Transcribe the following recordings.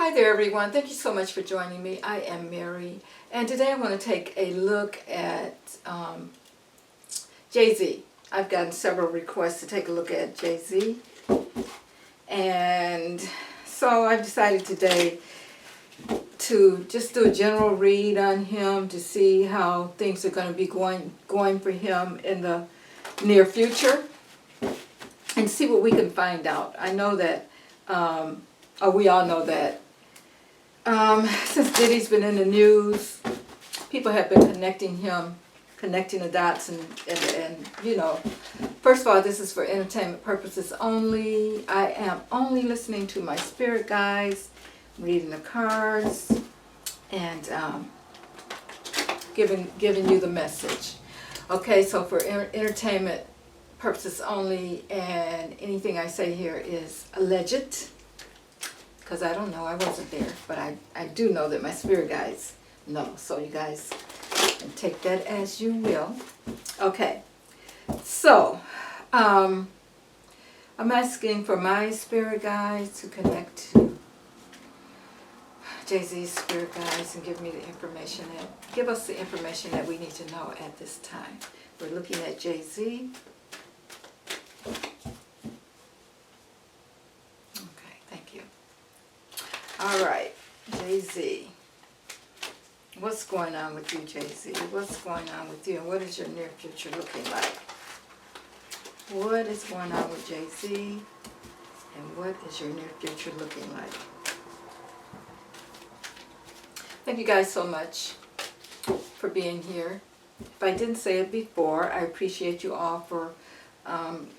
Hi there everyone, thank you so much for joining me. I am Mary, and today I want to take a look at Jay-Z. I've gotten several requests to take a look at Jay-Z, and so I've decided today to just do a general read on him to see how things are going to be going for him in the near future, and see what we can find out. I know that, we all know that since Diddy's been in the news, people have been connecting the dots, and you know, first of all, this is for entertainment purposes only. I am only listening to my spirit guides, reading the cards, and giving you the message. Okay, so for entertainment purposes only, and anything I say here is alleged, because I don't know, I wasn't there, but I do know that my spirit guides know, so you guys can take that as you will. Okay, so I'm asking for my spirit guides to connect to Jay-Z's spirit guides and give us the information that we need to know at this time. We're looking at Jay-Z. All right, Jay-Z. What's going on with you, Jay-Z? What's going on with you, and what is your near future looking like? What is going on with Jay-Z, and what is your near future looking like? Thank you guys so much for being here. If I didn't say it before, I appreciate you all for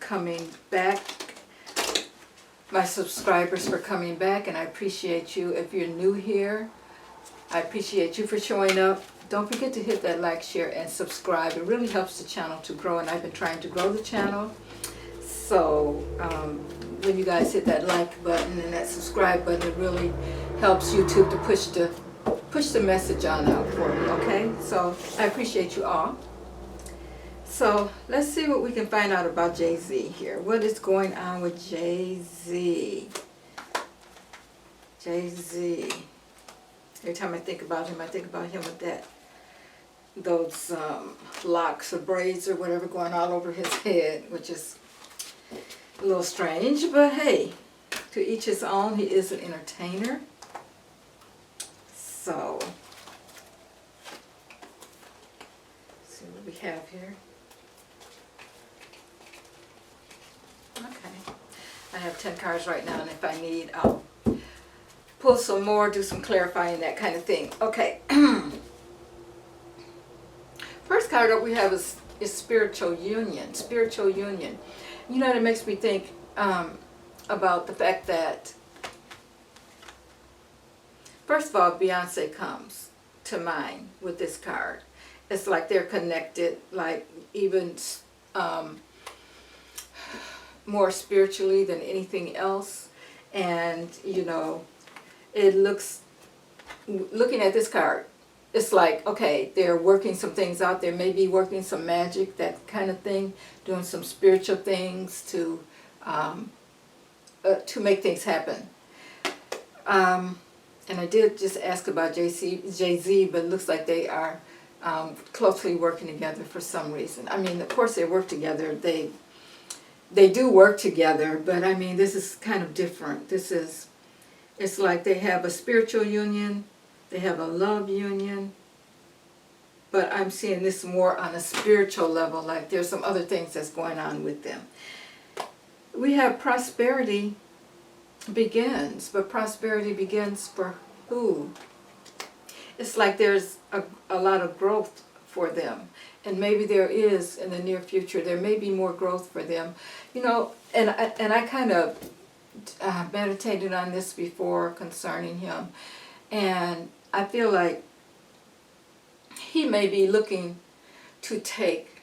coming back. My subscribers for coming back, and I appreciate you if you're new here. I appreciate you for showing up. Don't forget to hit that like, share, and subscribe. It really helps the channel to grow, and I've been trying to grow the channel. So when you guys hit that like button and that subscribe button, it really helps YouTube to push the message on out for me. Okay, so I appreciate you all. So let's see what we can find out about Jay-Z here. What is going on with Jay-Z? Jay-Z. Every time I think about him with those locks or braids or whatever going all over his head, which is a little strange. But hey, to each his own. He is an entertainer. So, let's see what we have here. Okay, I have 10 cards right now, and if I need, I'll pull some more, do some clarifying, that kind of thing. Okay. First card that we have is spiritual union. Spiritual union. You know, it makes me think about the fact that, first of all, Beyonce comes to mind with this card. It's like they're connected, like even more spiritually than anything else. And you know, it looking at this card, it's like, okay, they're working some things out. They may be working some magic, that kind of thing, doing some spiritual things to make things happen. And I did just ask about Jay-Z, but it looks like they are closely working together for some reason. I mean, of course they work together. They do work together, but I mean, this is kind of different. It's like they have a spiritual union, they have a love union, but I'm seeing this more on a spiritual level, like there's some other things that's going on with them. We have prosperity begins, but prosperity begins for who? It's like there's a lot of growth for them. And maybe there is in the near future, there may be more growth for them. You know, and I kind of meditated on this before concerning him. And I feel like he may be looking to take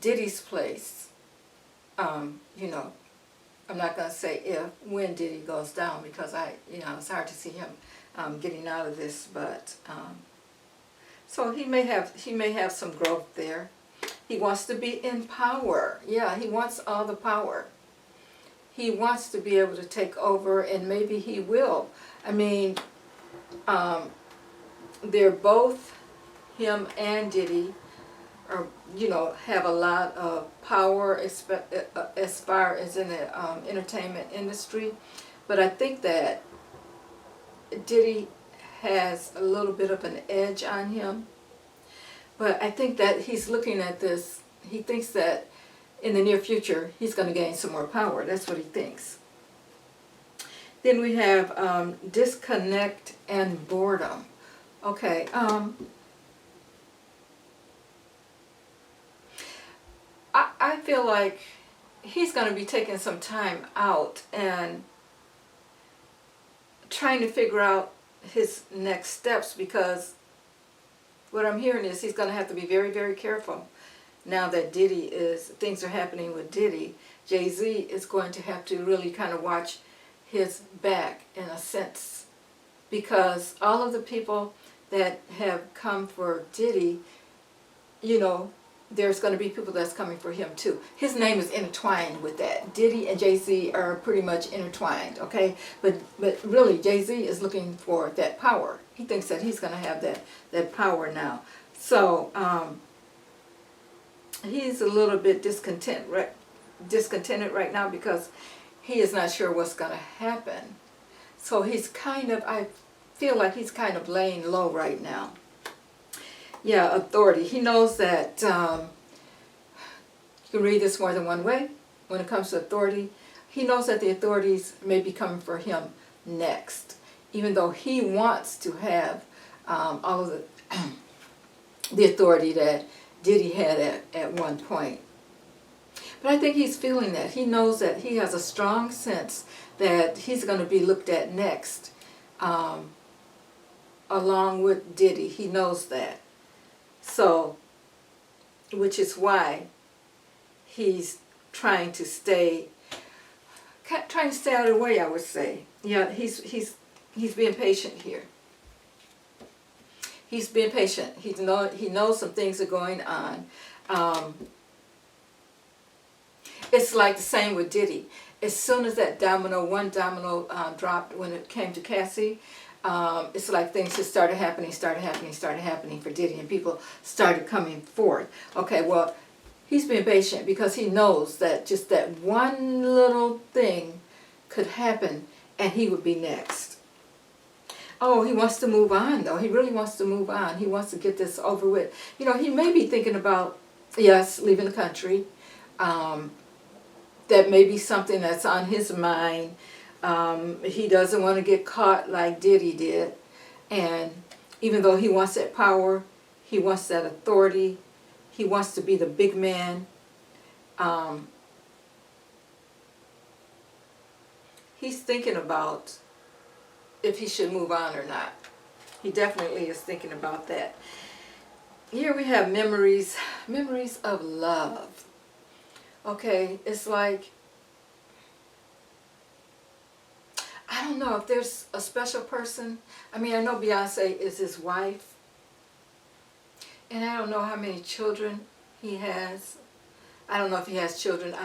Diddy's place. You know, I'm not going to say when Diddy goes down, because it's hard to see him getting out of this, but so he may have some growth there. He wants to be in power. Yeah, he wants all the power. he wants to be able to take over, and maybe he will. I mean, they're both, him and Diddy, are, have a lot of power as far as in the entertainment industry. But I think that Diddy has a little bit of an edge on him. But I think that he's looking at this, he thinks that in the near future he's going to gain some more power. That's what he thinks. Then we have disconnect and boredom. Okay, I feel like he's going to be taking some time out and trying to figure out his next steps, because what I'm hearing is he's going to have to be very, very careful now that things are happening with Diddy. Jay-Z is going to have to really kind of watch his back in a sense, because all of the people that have come for Diddy, there's going to be people that's coming for him too. His name is intertwined with that. Diddy and Jay-Z are pretty much intertwined, okay? But really, Jay-Z is looking for that power. He thinks that he's going to have that power now. So he's a little bit discontented right now, because he is not sure what's going to happen. So he's I feel like he's kind of laying low right now. Yeah, authority. He knows that, you can read this more than one way when it comes to authority. He knows that the authorities may be coming for him next, even though he wants to have all of the authority that Diddy had at one point. But I think he's feeling that. He knows that he has a strong sense that he's going to be looked at next, along with Diddy. He knows that. So, which is why he's trying to stay out of the way, I would say. Yeah, he's being patient here. He's being patient. He knows some things are going on. It's like the same with Diddy. As soon as that one domino dropped when it came to Cassie, it's like things just started happening for Diddy, and people started coming forth. Okay, well, he's being patient because he knows that just that one little thing could happen and he would be next. Oh, he wants to move on, though. He really wants to move on. He wants to get this over with. He may be thinking about, yes, leaving the country. That may be something that's on his mind. He doesn't want to get caught like Diddy did. And even though he wants that power, he wants that authority, he wants to be the big man, he's thinking about if he should move on or not. He definitely is thinking about that. Here we have memories of love. Okay, it's like, I don't know if there's a special person. I mean, I know Beyonce is his wife, and I don't know how many children he has. I don't know if he has children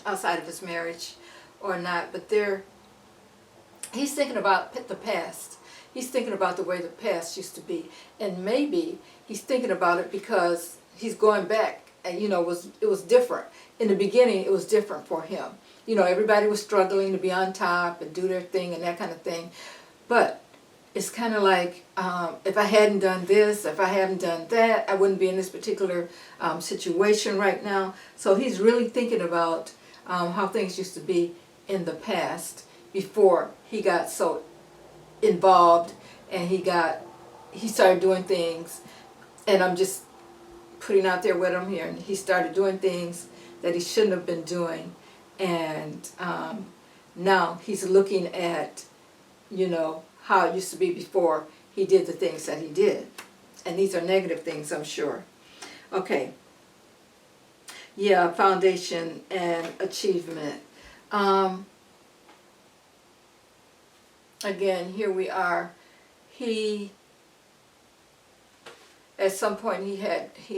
outside of his marriage or not, but he's thinking about the past. He's thinking about the way the past used to be, and maybe he's thinking about it because he's going back. And, it was different. In the beginning, it was different for him. Everybody was struggling to be on top and do their thing and that kind of thing. But it's kind of like, if I hadn't done this, if I hadn't done that, I wouldn't be in this particular situation right now. So he's really thinking about how things used to be in the past before he got so involved and he started doing things. And I'm just putting out there what I'm hearing. He started doing things that he shouldn't have been doing, and now he's looking at how it used to be before he did the things that he did, and these are negative things, I'm sure. Okay, yeah, foundation and achievement. Again, here we are. At some point he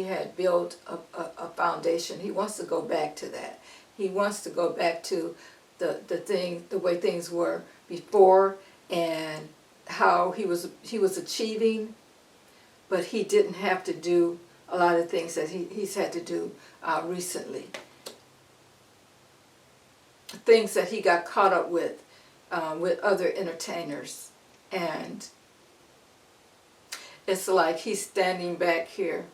had built a foundation. He wants to go back to that. He wants to go back to the way things were before, and how he was achieving, but he didn't have to do a lot of things that he's had to do recently. Things that he got caught up with other entertainers, and it's like he's standing back here.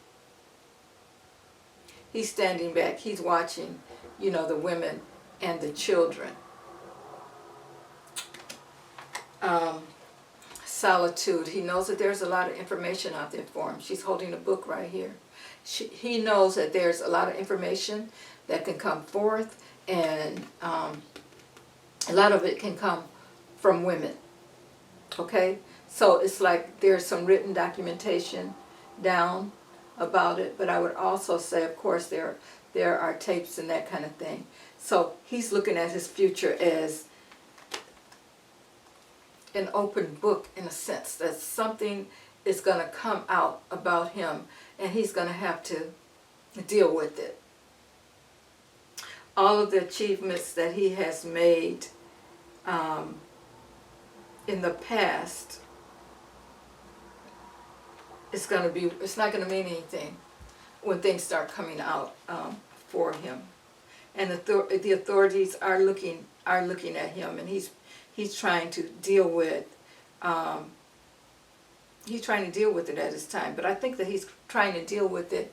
He's standing back. He's watching, the women and the children. Solitude. He knows that there's a lot of information out there for him. She's holding a book right here. He knows that there's a lot of information that can come forth, and a lot of it can come from women. Okay? So it's like there's some written documentation down about it, but I would also say, of course, there are tapes and that kind of thing. So he's looking at his future as an open book, in a sense, that something is going to come out about him, and he's going to have to deal with it. All of the achievements that he has made in the past, it's not going to mean anything when things start coming out for him. And the authorities are looking at him, and he's trying to deal with it at his time. But I think that he's trying to deal with it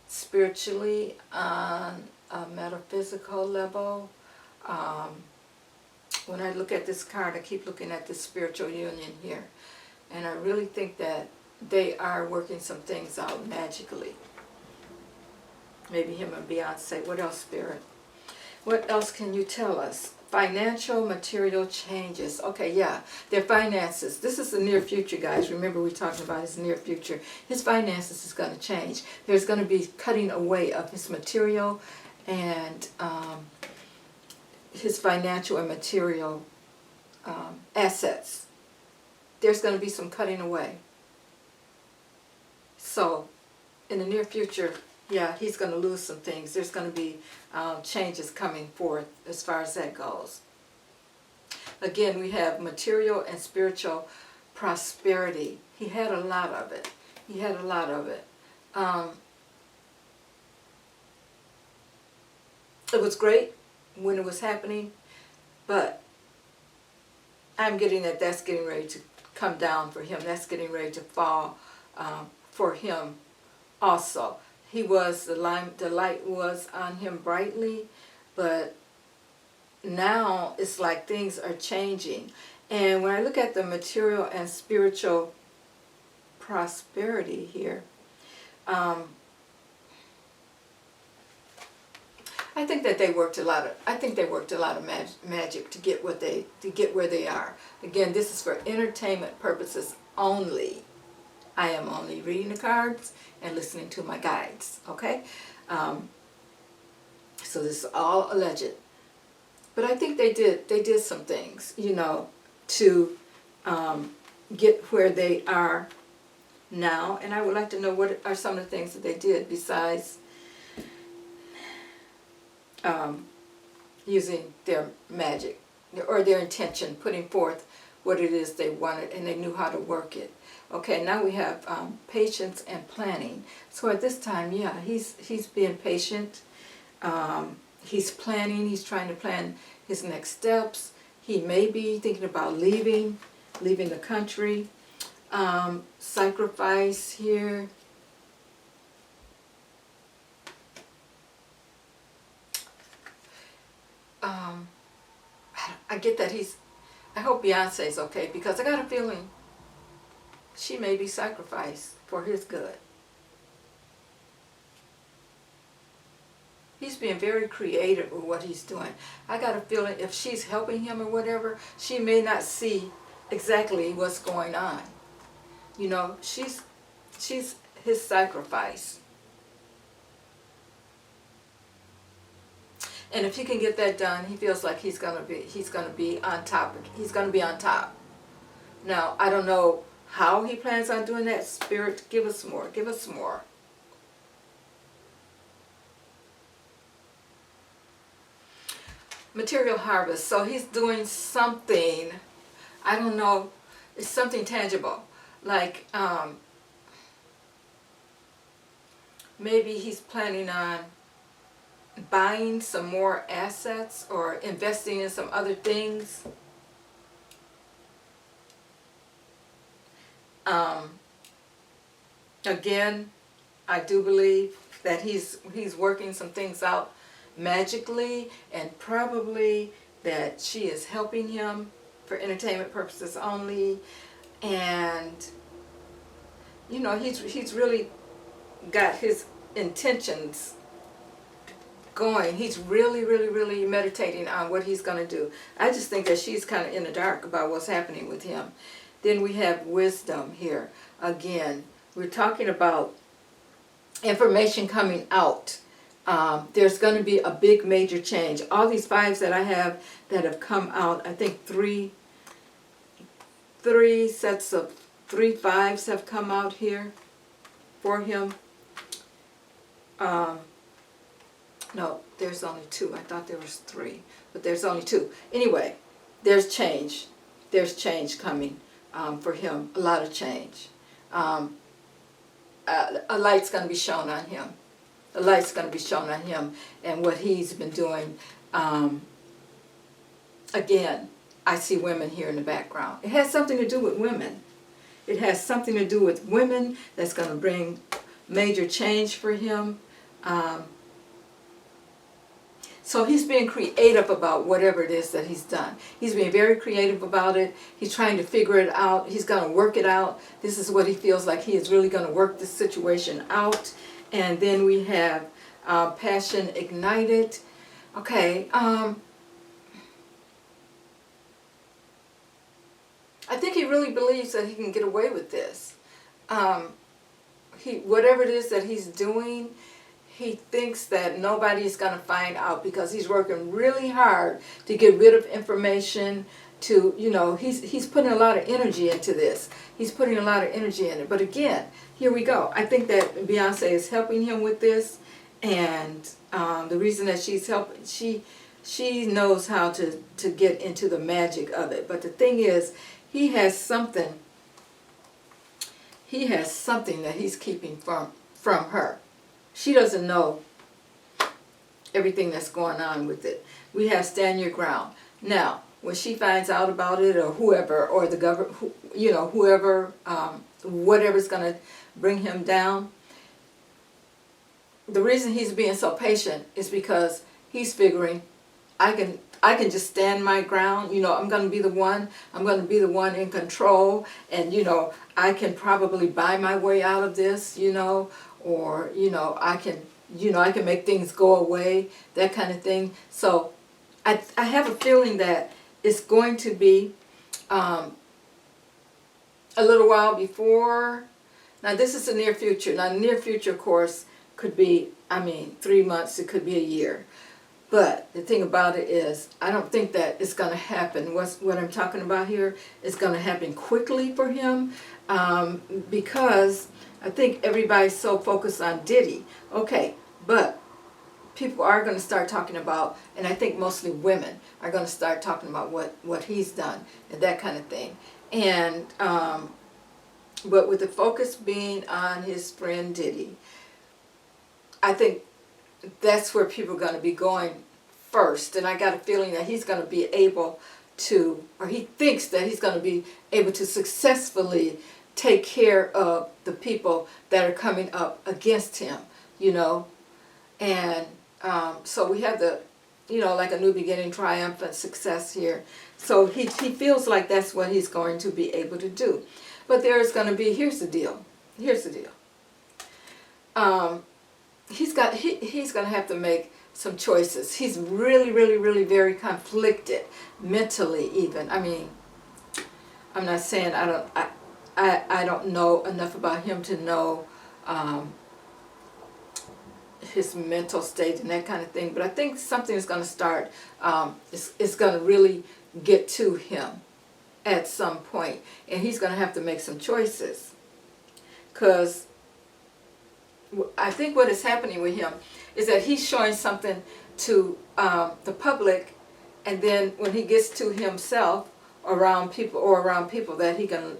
spiritually, on a metaphysical level. When I look at this card, I keep looking at the spiritual union here, and I really think that they are working some things out magically. Maybe him and Beyonce. What else, Spirit? What else can you tell us? Financial, material changes. Okay, yeah, their finances. This is the near future, guys. Remember, we're talking about his near future. His finances is going to change. There's going to be cutting away of his material and his financial and material assets. There's going to be some cutting away. So, in the near future, yeah, he's going to lose some things. There's going to be changes coming forth as far as that goes. Again, we have material and spiritual prosperity. He had a lot of it. He had a lot of it. It was great when it was happening, but I'm getting that that's getting ready to come down for him. That's getting ready to fall for him also. He was, the light was on him brightly, but now it's like things are changing. And when I look at the material and spiritual prosperity here, I think that they worked a lot of magic to get where they are. Again, this is for entertainment purposes only. I am only reading the cards and listening to my guides, okay? So this is all alleged. But I think they did some things, to get where they are now. And I would like to know what are some of the things that they did besides using their magic or their intention, putting forth what it is they wanted, and they knew how to work it. Okay, now we have patience and planning. So at this time, yeah, he's being patient. He's planning. He's trying to plan his next steps. He may be thinking about leaving the country. Sacrifice here. I get that I hope Beyonce's okay, because I got a feeling she may be sacrificed for his good. He's being very creative with what he's doing. I got a feeling if she's helping him or whatever, she may not see exactly what's going on. She's his sacrifice. And if he can get that done, he feels like he's gonna be on top. He's gonna be on top. Now, I don't know how he plans on doing that. Spirit, give us more. Give us more. material harvest. So he's doing something, I don't know, it's something tangible. Like maybe he's planning on buying some more assets or investing in some other things. Again, I do believe that he's working some things out magically, and probably that she is helping him for entertainment purposes only. And you know, he's really got his intentions going. He's really meditating on what he's going to do. I just think that she's kind of in the dark about what's happening with him. Then we have wisdom here. Again, we're talking about information coming out. There's going to be a big major change. All these fives that I have that have come out, I think three sets of 3 5s have come out here for him. No, there's only 2. I thought there was 3, but there's only 2. Anyway, there's change. There's change coming for him. A lot of change. A light's going to be shown on him. The light's going to be shown on him and what he's been doing. Again, I see women here in the background. It has something to do with women. It has something to do with women that's going to bring major change for him. So he's being creative about whatever it is that he's done. He's being very creative about it. He's trying to figure it out. He's going to work it out. This is what he feels like he is really going to work this situation out. And then we have passion ignited. Okay. I think he really believes that he can get away with this. Whatever it is that he's doing, he thinks that nobody's going to find out because he's working really hard to get rid of information. To, you know, he's putting a lot of energy into this. He's putting a lot of energy in it. But again, here we go. I think that Beyonce is helping him with this, and the reason that she's helping, she knows how to get into the magic of it. But the thing is, he has something that he's keeping from her. She doesn't know everything that's going on with it. We have stand your ground. Now, when she finds out about it, or whoever, or the government, you know, whoever, whatever's going to bring him down, the reason he's being so patient is because he's figuring, I can just stand my ground. You know, I'm going to be the one. I'm going to be the one in control, and you know, I can probably buy my way out of this. You know, or you know, I can make things go away. That kind of thing. So, I have a feeling that it's going to be a little while before. Now, this is the near future. Now, the near future, of course, could be, 3 months. It could be a year. But the thing about it is, I don't think that it's going to happen. What I'm talking about here is going to happen quickly for him, because I think everybody's so focused on Diddy. Okay, but people are going to start talking about, and I think mostly women are going to start talking about what he's done and that kind of thing. And but with the focus being on his friend Diddy, I think that's where people are going to be going first. And I got a feeling that he's going to be able to, or he thinks that he's going to be able to successfully take care of the people that are coming up against him, you know. And so we have the, you know, like a new beginning, triumphant success here. So he feels like that's what he's going to be able to do. But there's going to be, here's the deal. He's going to have to make some choices. He's really very conflicted mentally even. I'm not saying I don't know enough about him to know his mental state and that kind of thing, but I think something is going to start, it's going to really get to him at some point, and he's going to have to make some choices, because I think what is happening with him is that he's showing something to the public and then when he gets to himself around people that he can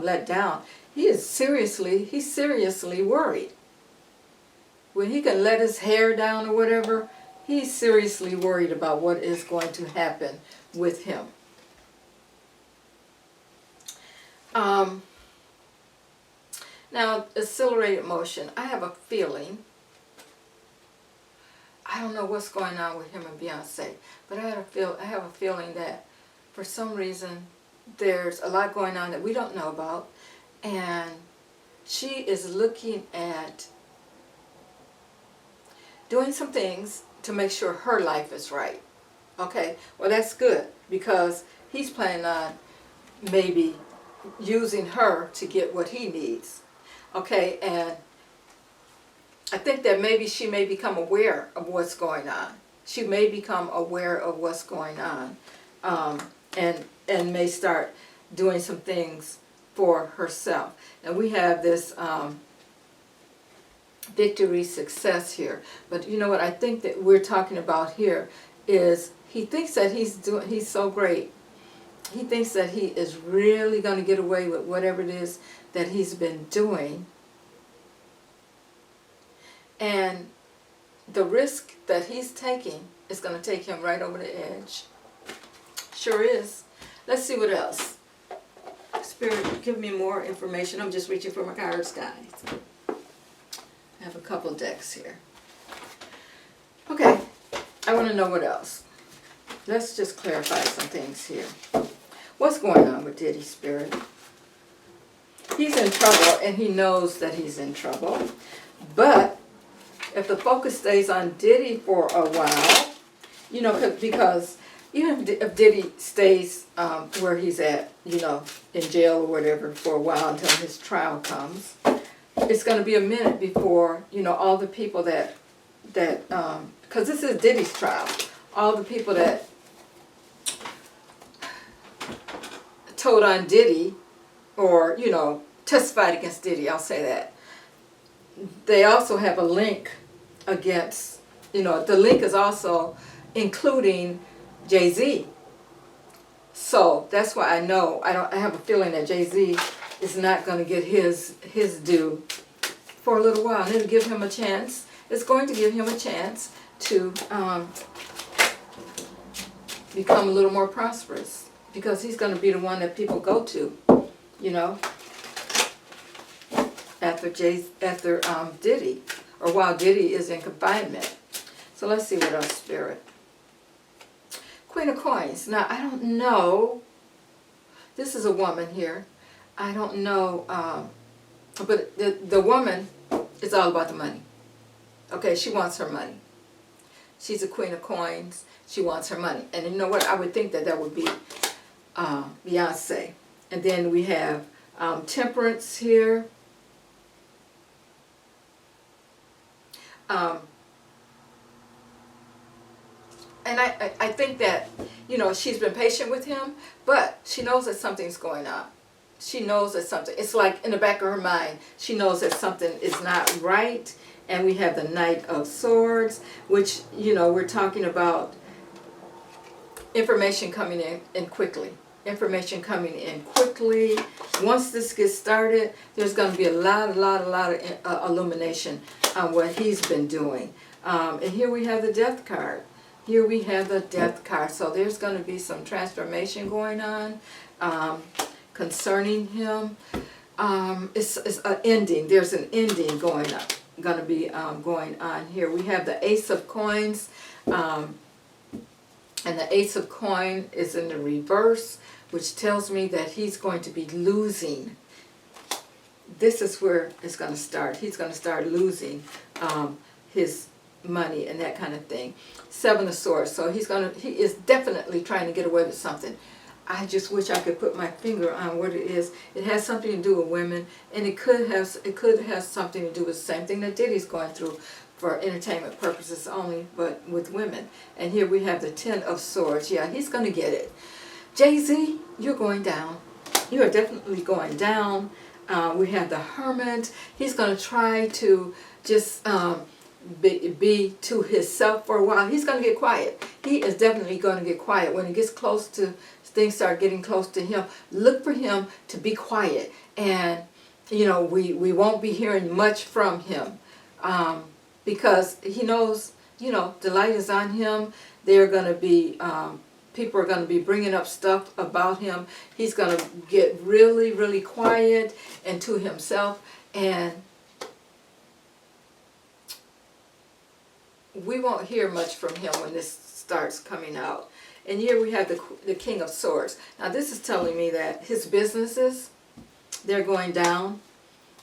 let down, he's seriously worried. When he can let his hair down or whatever, he's seriously worried about what is going to happen with him. Now, accelerated motion. I have a feeling, I don't know what's going on with him and Beyonce, but I have a feeling that for some reason there's a lot going on that we don't know about, and she is looking at doing some things to make sure her life is right. Okay, well that's good, because he's planning on maybe using her to get what he needs. Okay, and I think that maybe she may become aware of what's going on. She may become aware of what's going on, and may start doing some things for herself. And we have this victory, success here. But you know what I think that we're talking about here is he thinks that he's so great. He thinks that he is really going to get away with whatever it is that he's been doing. And the risk that he's taking is going to take him right over the edge. Sure is. Let's see what else. Spirit, give me more information. I'm just reaching for my cards, guys. I have a couple decks here. Okay, I want to know what else. Let's just clarify some things here. What's going on with Diddy, Spirit? He's in trouble, and he knows that he's in trouble. But if the focus stays on Diddy for a while, you know, because even if Diddy stays where he's at, you know, in jail or whatever for a while until his trial comes, it's going to be a minute before, you know, all the people that because this is Diddy's trial, all the people that told on Diddy or, you know, testified against Diddy, I'll say that, they also have a link against, you know, the link is also including Jay-Z. So that's why I know, I have a feeling that Jay-Z is not going to get his due for a little while. And it'll give him a chance. It's going to give him a chance to become a little more prosperous, because he's going to be the one that people go to, you know, after Diddy, or while Diddy is in confinement. So let's see what else, Spirit. Queen of Coins. Now, I don't know. This is a woman here. I don't know. But the woman is all about the money. Okay, she wants her money. She's a Queen of Coins. She wants her money. And you know what? I would think that would be Beyonce. And then we have Temperance here. And I think that, you know, she's been patient with him, but she knows that something's going on. She knows that something, it's like in the back of her mind, she knows that something is not right. And we have the Knight of Swords, which, you know, we're talking about information coming in quickly. Information coming in quickly. Once this gets started, there's going to be a lot of illumination on what he's been doing. And here we have the Death card. Here we have the Death card. So there's going to be some transformation going on concerning him. It's an ending. There's an ending going to be going on here. We have the Ace of Coins. And the Ace of Coin is in the reverse, which tells me that he's going to be losing. This is where it's going to start. He's going to start losing his money and that kind of thing. Seven of Swords. So he is definitely trying to get away with something. I just wish I could put my finger on what it is. It has something to do with women, and it could have something to do with the same thing that Diddy's going through for entertainment purposes only, but with women. And here we have the Ten of Swords. Yeah, he's going to get it. Jay-Z, you're going down. You are definitely going down. We have the Hermit. He's going to try to just be to himself for a while. He's going to get quiet. He is definitely going to get quiet. When it gets close to, things start getting close to him, look for him to be quiet. And, you know, we won't be hearing much from him because he knows, you know, the light is on him. They're going to be, people are going to be bringing up stuff about him. He's going to get really, really quiet and to himself. And we won't hear much from him when this starts coming out. And here we have the King of Swords. Now this is telling me that his businesses, they're going down.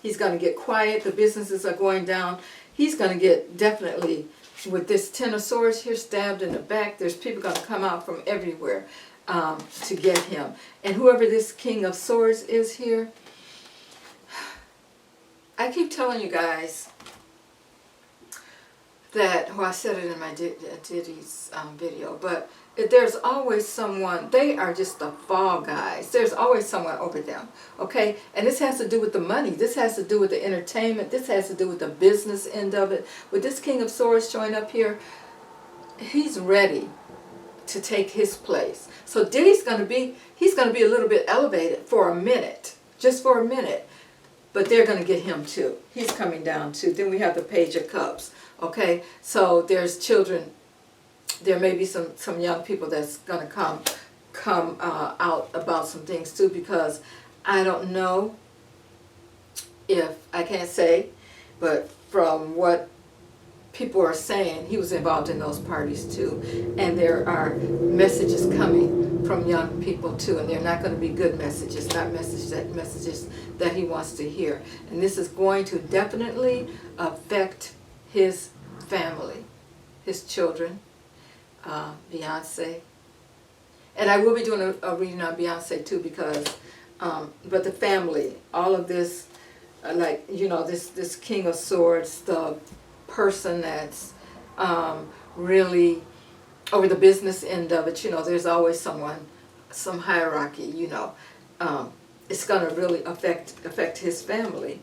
He's going to get quiet. The businesses are going down. He's going to get definitely, with this Ten of Swords here stabbed in the back, there's people going to come out from everywhere to get him. And whoever this King of Swords is here, I keep telling you guys that, well, I said it in my Diddy's video, but there's always someone, they are just the fall guys. There's always someone over them, okay? And this has to do with the money. This has to do with the entertainment. This has to do with the business end of it. With this King of Swords showing up here, he's ready to take his place. So Diddy's going to be, he's going to be a little bit elevated for a minute, just for a minute. But they're going to get him too. He's coming down too. Then we have the Page of Cups, okay? So there's children. There may be some young people that's going to come out about some things too, because I don't know if, I can't say, but from what people are saying, he was involved in those parties too. And there are messages coming from young people too, and they're not going to be good messages, not messages that he wants to hear. And this is going to definitely affect his family, his children, Beyonce. And I will be doing a reading on Beyonce too, because, but the family, all of this, like, you know, this King of Swords, the person that's really over the business end of it, you know, there's always someone, some hierarchy, you know. It's going to really affect his family.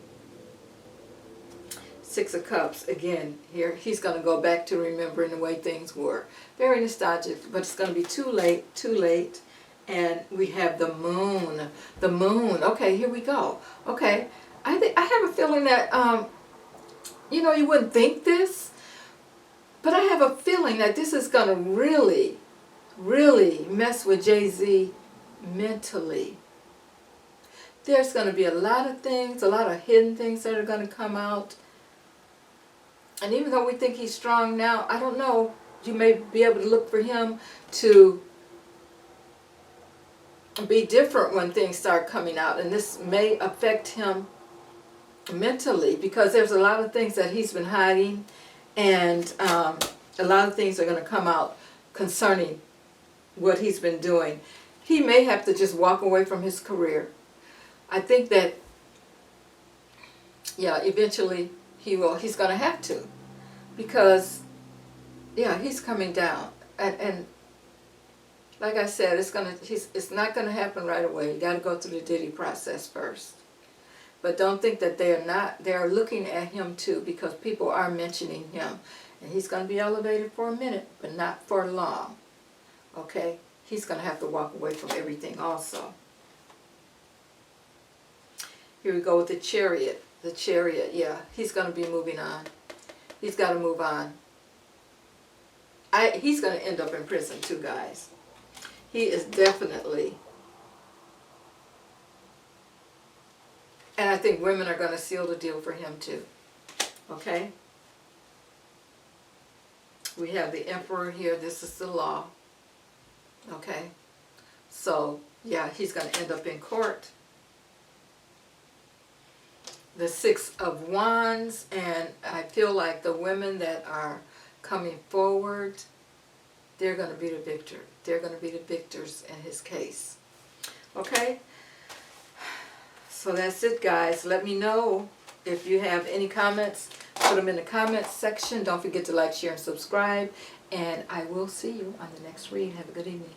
Six of Cups, again, here, he's going to go back to remembering the way things were. Very nostalgic, but it's going to be too late. And we have the moon. The moon. Okay, here we go. Okay, I have a feeling that, you know, you wouldn't think this, but I have a feeling that this is going to really, really mess with Jay-Z mentally. There's going to be a lot of things, a lot of hidden things that are going to come out. And even though we think he's strong now, I don't know, you may be able to look for him to be different when things start coming out. And this may affect him mentally, because there's a lot of things that he's been hiding. And a lot of things are going to come out concerning what he's been doing. He may have to just walk away from his career. I think that, yeah, eventually he will. He's going to have to, because, yeah, he's coming down. And like I said, it's not going to happen right away. You got to go through the Diddy process first. But don't think that they're looking at him too, because people are mentioning him. And he's going to be elevated for a minute, but not for long. Okay? He's going to have to walk away from everything also. Here we go with the Chariot. The Chariot, yeah, he's going to be moving on. He's got to move on. He's going to end up in prison too, guys. He is definitely. And I think women are going to seal the deal for him too. Okay? We have the Emperor here. This is the law. Okay? So, yeah, he's going to end up in court. The Six of Wands, and I feel like the women that are coming forward, they're going to be the victor. They're going to be the victors in his case. Okay? So that's it, guys. Let me know if you have any comments. Put them in the comments section. Don't forget to like, share, and subscribe. And I will see you on the next read. Have a good evening.